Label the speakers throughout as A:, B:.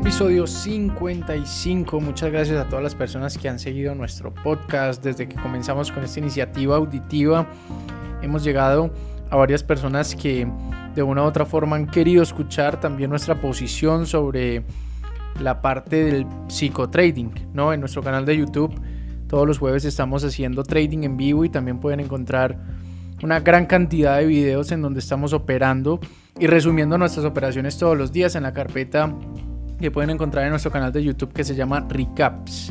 A: episodio 55. Muchas gracias a todas las personas que han seguido nuestro podcast desde que comenzamos con esta iniciativa auditiva. Hemos llegado a varias personas que de una u otra forma han querido escuchar también nuestra posición sobre la parte del psicotrading, ¿no? En nuestro canal de YouTube todos los jueves estamos haciendo trading en vivo y también pueden encontrar una gran cantidad de videos en donde estamos operando y resumiendo nuestras operaciones todos los días en la carpeta que pueden encontrar en nuestro canal de YouTube que se llama Recaps.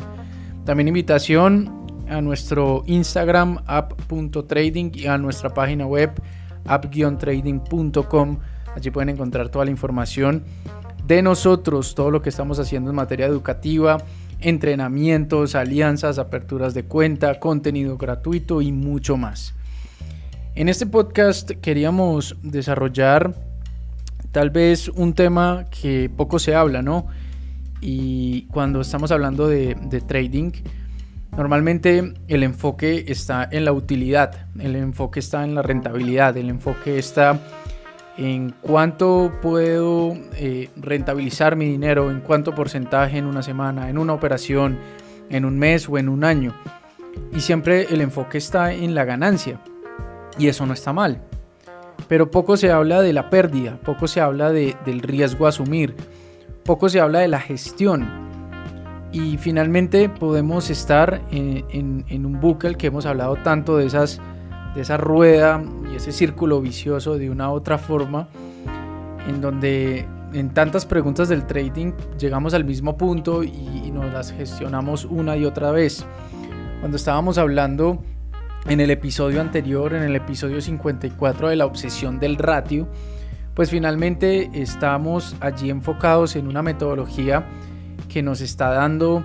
A: También invitación a nuestro Instagram app.trading y a nuestra página web app-trading.com. Allí pueden encontrar toda la información de nosotros, todo lo que estamos haciendo en materia educativa, entrenamientos, alianzas, aperturas de cuenta, contenido gratuito y mucho más. En este podcast queríamos desarrollar tal vez un tema que poco se habla, ¿no? Y cuando estamos hablando de trading, normalmente el enfoque está en la utilidad, el enfoque está en la rentabilidad, el enfoque está en cuánto puedo rentabilizar mi dinero, en cuánto porcentaje en una semana, en una operación, en un mes o en un año. Y siempre el enfoque está en la ganancia. Y eso no está mal. Pero poco se habla de la pérdida, poco se habla del riesgo a asumir, poco se habla de la gestión. Y finalmente podemos estar en un bucle que hemos hablado tanto de esa rueda y ese círculo vicioso de una u otra forma, en donde en tantas preguntas del trading llegamos al mismo punto y nos las gestionamos una y otra vez. Cuando estábamos hablando en el episodio anterior, en el episodio 54 de la obsesión del ratio, pues finalmente estamos allí enfocados en una metodología que nos está dando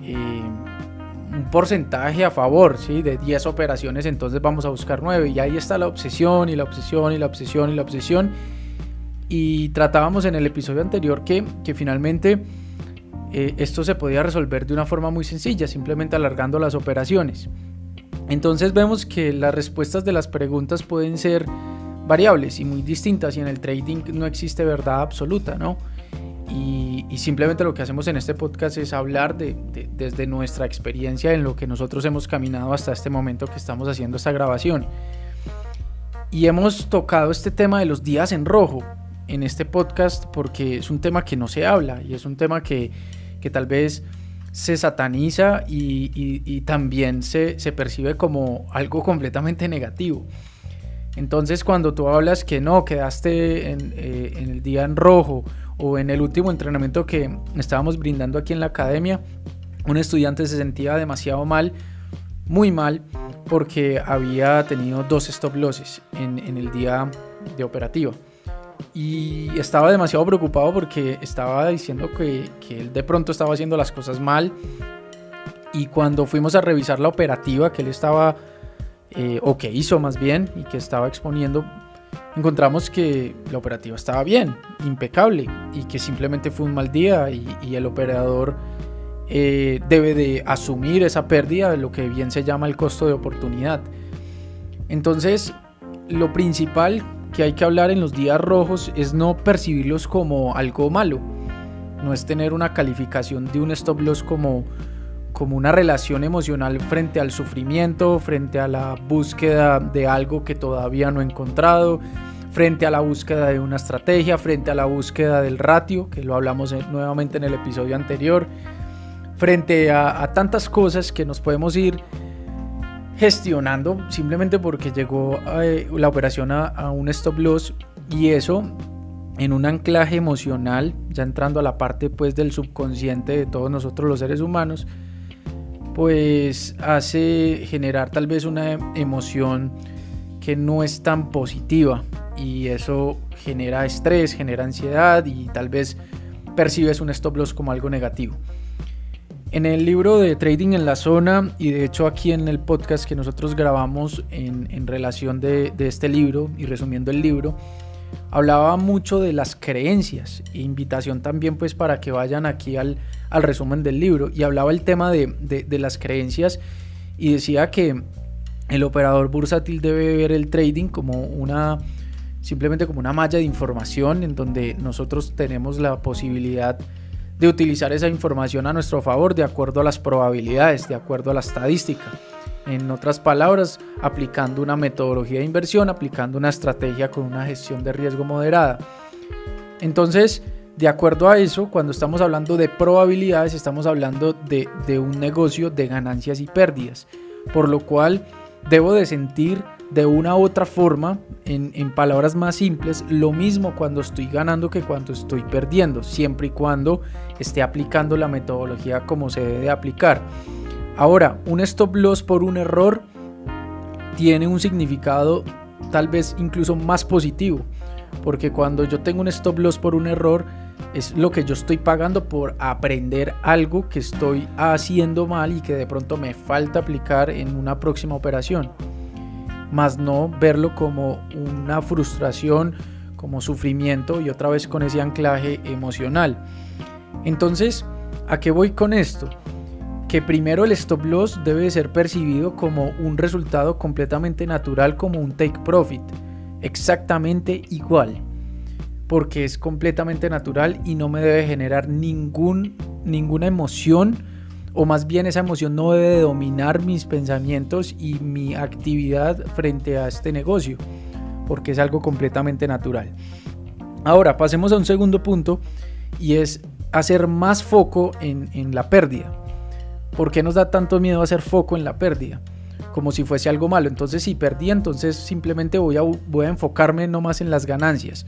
A: un porcentaje a favor, ¿sí? De 10 operaciones, entonces vamos a buscar 9 y ahí está la obsesión y la obsesión y la obsesión y la obsesión. Y tratábamos en el episodio anterior que finalmente esto se podía resolver de una forma muy sencilla, simplemente alargando las operaciones. Entonces vemos que las respuestas de las preguntas pueden ser variables y muy distintas, y en el trading no existe verdad absoluta, ¿no? Y simplemente lo que hacemos en este podcast es hablar desde nuestra experiencia en lo que nosotros hemos caminado hasta este momento que estamos haciendo esta grabación. Y hemos tocado este tema de los días en rojo en este podcast porque es un tema que no se habla y es un tema que tal vez se sataniza y también se percibe como algo completamente negativo. Entonces cuando tú hablas que no, quedaste en el día en rojo, o en el último entrenamiento que estábamos brindando aquí en la academia, un estudiante se sentía demasiado mal, muy mal, porque había tenido 2 stop losses en el día de operativa. Y estaba demasiado preocupado porque estaba diciendo que él de pronto estaba haciendo las cosas mal. Y cuando fuimos a revisar la operativa que él estaba, o que hizo más bien, y que estaba exponiendo, encontramos que la operativa estaba bien, impecable, y que simplemente fue un mal día y el operador debe de asumir esa pérdida, lo que bien se llama el costo de oportunidad. Entonces, lo principal que hay que hablar en los días rojos es no percibirlos como algo malo, no es tener una calificación de un stop loss como una relación emocional frente al sufrimiento, frente a la búsqueda de algo que todavía no he encontrado, frente a la búsqueda de una estrategia, frente a la búsqueda del ratio, que lo hablamos nuevamente en el episodio anterior, frente a tantas cosas que nos podemos ir gestionando simplemente porque llegó la operación a un stop loss, y eso en un anclaje emocional, ya entrando a la parte pues del subconsciente de todos nosotros los seres humanos, pues hace generar tal vez una emoción que no es tan positiva, y eso genera estrés, genera ansiedad y tal vez percibes un stop loss como algo negativo. En el libro de Trading en la Zona, y de hecho aquí en el podcast que nosotros grabamos en relación de este libro y resumiendo el libro, hablaba mucho de las creencias, e invitación también pues para que vayan aquí al resumen del libro, y hablaba el tema de las creencias, y decía que el operador bursátil debe ver el trading como simplemente como una malla de información en donde nosotros tenemos la posibilidad de utilizar esa información a nuestro favor de acuerdo a las probabilidades, de acuerdo a la estadística. En otras palabras, aplicando una metodología de inversión, aplicando una estrategia con una gestión de riesgo moderada. Entonces, de acuerdo a eso, cuando estamos hablando de probabilidades, estamos hablando de un negocio de ganancias y pérdidas, por lo cual debo de sentir de una u otra forma, en palabras más simples, lo mismo cuando estoy ganando que cuando estoy perdiendo, siempre y cuando esté aplicando la metodología como se debe aplicar. Ahora, un stop loss por un error tiene un significado tal vez incluso más positivo, porque cuando yo tengo un stop loss por un error, es lo que yo estoy pagando por aprender algo que estoy haciendo mal y que de pronto me falta aplicar en una próxima operación, más no verlo como una frustración, como sufrimiento y otra vez con ese anclaje emocional. Entonces, ¿a qué voy con esto? Que primero el stop loss debe ser percibido como un resultado completamente natural, como un take profit, exactamente igual, porque es completamente natural y no me debe generar ninguna emoción, o más bien esa emoción no debe dominar mis pensamientos y mi actividad frente a este negocio, porque es algo completamente natural. Ahora pasemos a un segundo punto, y es hacer más foco en la pérdida. ¿Por qué nos da tanto miedo hacer foco en la pérdida? Como si fuese algo malo. Entonces, si perdí, entonces simplemente voy a enfocarme nomás en las ganancias.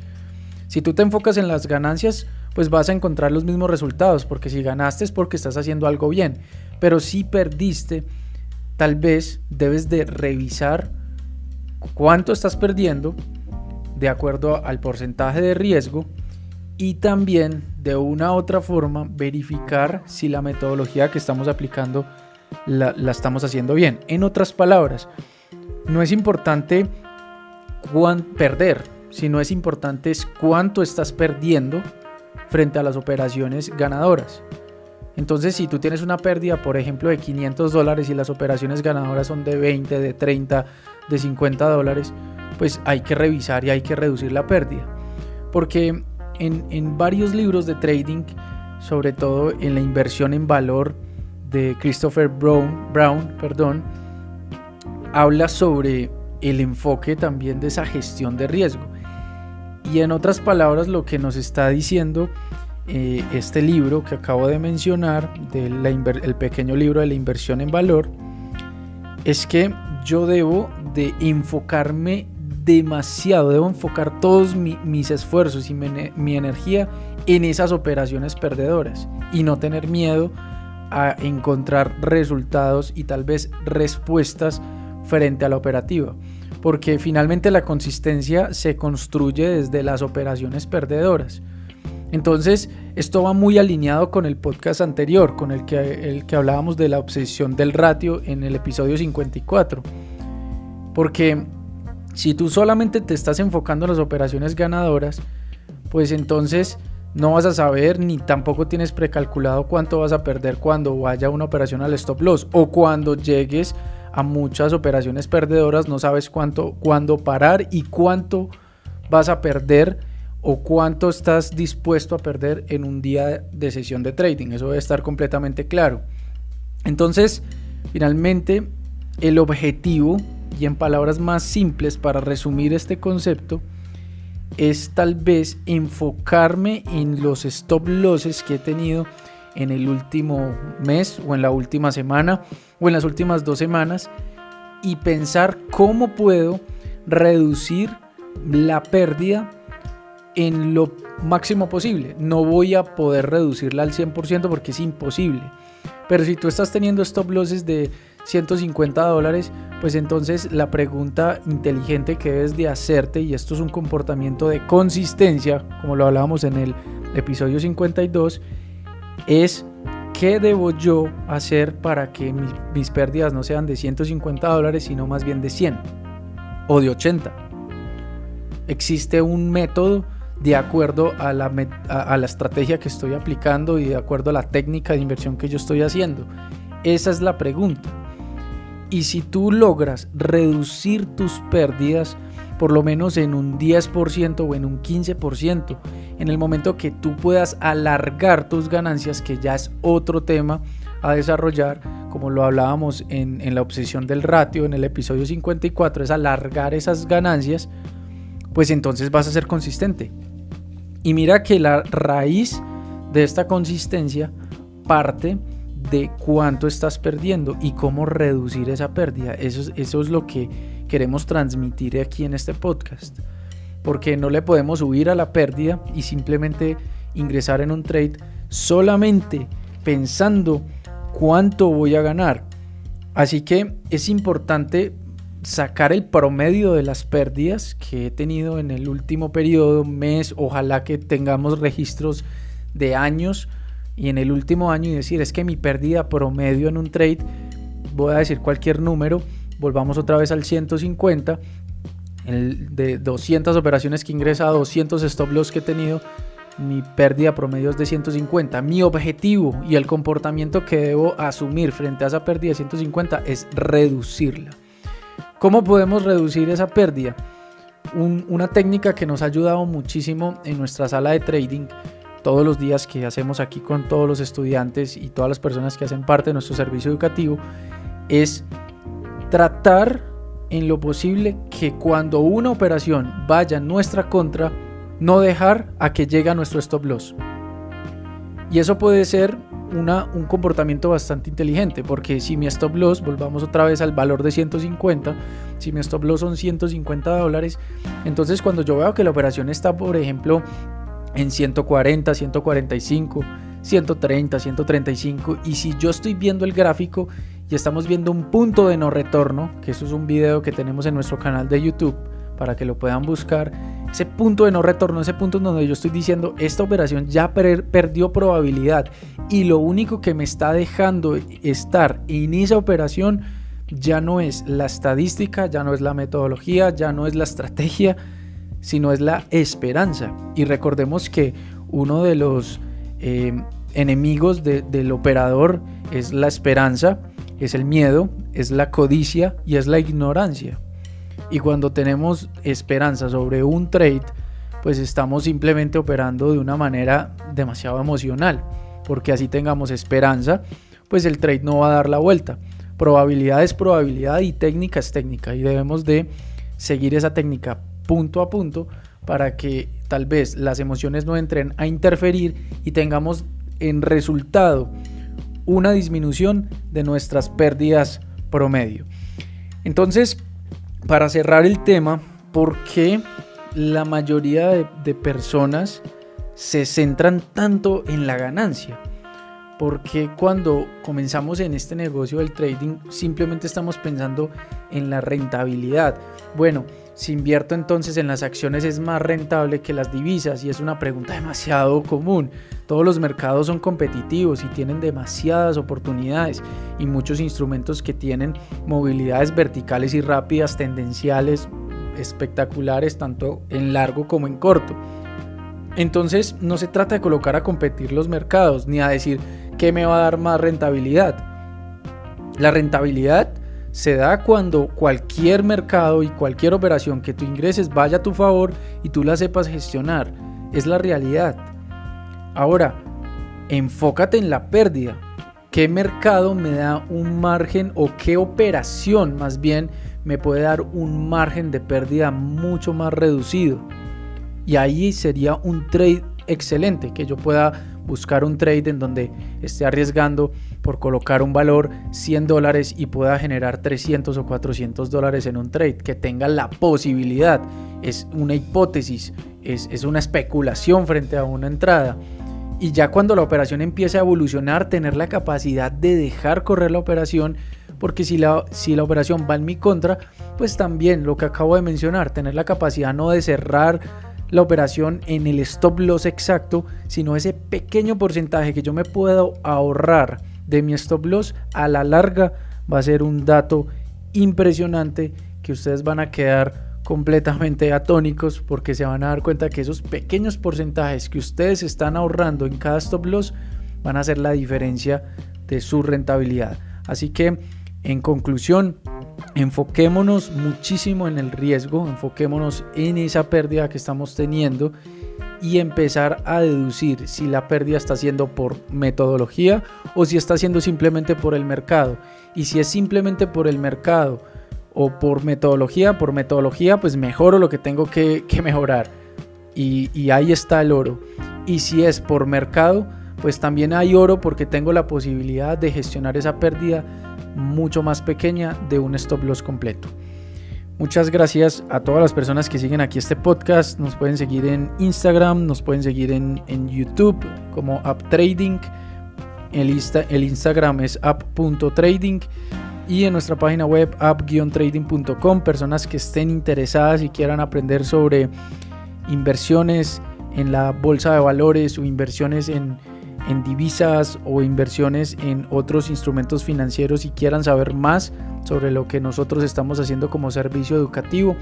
A: Si tú te enfocas en las ganancias, pues vas a encontrar los mismos resultados, porque si ganaste es porque estás haciendo algo bien. Pero si perdiste, tal vez debes de revisar cuánto estás perdiendo de acuerdo al porcentaje de riesgo, y también de una u otra forma verificar si la metodología que estamos aplicando la estamos haciendo bien. En otras palabras, no es importante perder, sino es importante cuánto estás perdiendo frente a las operaciones ganadoras. Entonces, si tú tienes una pérdida, por ejemplo, de $500 y las operaciones ganadoras son de 20, de 30, de $50, pues hay que revisar y hay que reducir la pérdida. Porque en varios libros de trading, sobre todo en la inversión en valor de Christopher Brown, habla sobre el enfoque también de esa gestión de riesgo. Y en otras palabras, lo que nos está diciendo este libro que acabo de mencionar, el pequeño libro de la inversión en valor, es que yo debo de enfocarme demasiado, debo enfocar todos mis esfuerzos y mi energía en esas operaciones perdedoras y no tener miedo a encontrar resultados y tal vez respuestas frente a la operativa, porque finalmente la consistencia se construye desde las operaciones perdedoras. Entonces, esto va muy alineado con el podcast anterior, con el que hablábamos de la obsesión del ratio en el episodio 54, porque si tú solamente te estás enfocando en las operaciones ganadoras, pues entonces no vas a saber ni tampoco tienes precalculado cuánto vas a perder cuando vaya una operación al stop loss, o cuando llegues a muchas operaciones perdedoras no sabes cuándo parar y cuánto vas a perder o cuánto estás dispuesto a perder en un día de sesión de trading. Eso debe estar completamente claro. Entonces, finalmente, el objetivo, y en palabras más simples para resumir este concepto, es tal vez enfocarme en los stop losses que he tenido en el último mes o en la última semana o en las últimas 2 semanas y pensar cómo puedo reducir la pérdida en lo máximo posible. No voy a poder reducirla al 100% porque es imposible, pero si tú estás teniendo stop losses de $150, pues entonces la pregunta inteligente que debes de hacerte, y esto es un comportamiento de consistencia, como lo hablábamos en el episodio 52, es ¿qué debo yo hacer para que mis pérdidas no sean de $150, sino más bien de 100 o de 80? Existe un método de acuerdo a la estrategia que estoy aplicando y de acuerdo a la técnica de inversión que yo estoy haciendo. Esa es la pregunta. Y si tú logras reducir tus pérdidas por lo menos en un 10% o en un 15% en el momento que tú puedas alargar tus ganancias, que ya es otro tema a desarrollar, como lo hablábamos en la obsesión del ratio en el episodio 54, es alargar esas ganancias, pues entonces vas a ser consistente. Y mira que la raíz de esta consistencia parte de cuánto estás perdiendo y cómo reducir esa pérdida. Eso es lo que queremos transmitir aquí en este podcast, porque no le podemos huir a la pérdida y simplemente ingresar en un trade solamente pensando cuánto voy a ganar. Así que es importante sacar el promedio de las pérdidas que he tenido en el último periodo, mes, ojalá que tengamos registros de años y en el último año, y decir, es que mi pérdida promedio en un trade, voy a decir cualquier número, volvamos otra vez al 150, de 200 operaciones que he ingresado, 200 stop loss que he tenido, mi pérdida promedio es de 150. Mi objetivo y el comportamiento que debo asumir frente a esa pérdida de 150 es reducirla. ¿Cómo podemos reducir esa pérdida? Una técnica que nos ha ayudado muchísimo en nuestra sala de trading todos los días, que hacemos aquí con todos los estudiantes y todas las personas que hacen parte de nuestro servicio educativo, es tratar en lo posible que cuando una operación vaya en nuestra contra, no dejar a que llegue a nuestro stop loss. Y eso puede ser un comportamiento bastante inteligente, porque si mi stop loss, volvamos otra vez al valor de 150, si mi stop loss son $150, entonces cuando yo veo que la operación está, por ejemplo, en 140, 145, 130, 135, y si yo estoy viendo el gráfico y estamos viendo un punto de no retorno, que eso es un video que tenemos en nuestro canal de YouTube para que lo puedan buscar, ese punto de no retorno, ese punto en donde yo estoy diciendo esta operación ya perdió probabilidad y lo único que me está dejando estar en esa operación ya no es la estadística, ya no es la metodología, ya no es la estrategia, sino es la esperanza. Y recordemos que uno de los enemigos del operador es la esperanza, es el miedo, es la codicia y es la ignorancia. Y cuando tenemos esperanza sobre un trade, pues estamos simplemente operando de una manera demasiado emocional, porque así tengamos esperanza, pues el trade no va a dar la vuelta. Probabilidad es probabilidad y técnica es técnica, y debemos de seguir esa técnica punto a punto para que tal vez las emociones no entren a interferir y tengamos en resultado una disminución de nuestras pérdidas promedio. Entonces, para cerrar el tema, ¿por qué la mayoría de personas se centran tanto en la ganancia? Porque cuando comenzamos en este negocio del trading simplemente estamos pensando en la rentabilidad. Bueno, si invierto entonces en las acciones es más rentable que las divisas, y es una pregunta demasiado común. Todos los mercados son competitivos y tienen demasiadas oportunidades y muchos instrumentos que tienen movilidades verticales y rápidas, tendenciales, espectaculares, tanto en largo como en corto. Entonces no se trata de colocar a competir los mercados ni a decir qué me va a dar más rentabilidad. La rentabilidad se da cuando cualquier mercado y cualquier operación que tú ingreses vaya a tu favor y tú la sepas gestionar. Es la realidad. Ahora, enfócate en la pérdida. ¿Qué mercado me da un margen, o qué operación más bien me puede dar un margen de pérdida mucho más reducido? Y ahí sería un trade excelente, que yo pueda buscar un trade en donde esté arriesgando por colocar un valor $100 y pueda generar $300 o $400 en un trade, que tenga la posibilidad. Es una hipótesis, es una especulación frente a una entrada. Y ya cuando la operación empiece a evolucionar, tener la capacidad de dejar correr la operación, porque si la operación va en mi contra, pues también lo que acabo de mencionar, tener la capacidad no de cerrar la operación en el stop loss exacto, sino ese pequeño porcentaje que yo me puedo ahorrar de mi stop loss, a la larga va a ser un dato impresionante que ustedes van a quedar completamente atónicos, porque se van a dar cuenta que esos pequeños porcentajes que ustedes están ahorrando en cada stop loss van a hacer la diferencia de su rentabilidad. Así que, en conclusión, enfoquémonos muchísimo en el riesgo, enfoquémonos en esa pérdida que estamos teniendo y empezar a deducir si la pérdida está siendo por metodología o si está siendo simplemente por el mercado. Y si es simplemente por el mercado o por metodología pues mejoro lo que tengo que mejorar. Y ahí está el oro. Y si es por mercado, pues también hay oro porque tengo la posibilidad de gestionar esa pérdida mucho más pequeña de un stop loss completo. Muchas gracias a todas las personas que siguen aquí este podcast. Nos pueden seguir en Instagram, nos pueden seguir en YouTube como AppTrading. El Instagram es app.trading y en nuestra página web app-trading.com. Personas que estén interesadas y quieran aprender sobre inversiones en la bolsa de valores o inversiones en divisas o inversiones en otros instrumentos financieros y quieran saber más sobre lo que nosotros estamos haciendo como servicio educativo,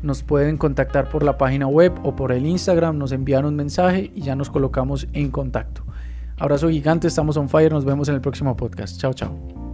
A: nos pueden contactar por la página web o por el Instagram, nos envían un mensaje y ya nos colocamos en contacto. Abrazo gigante, estamos on fire, nos vemos en el próximo podcast. Chao, chao.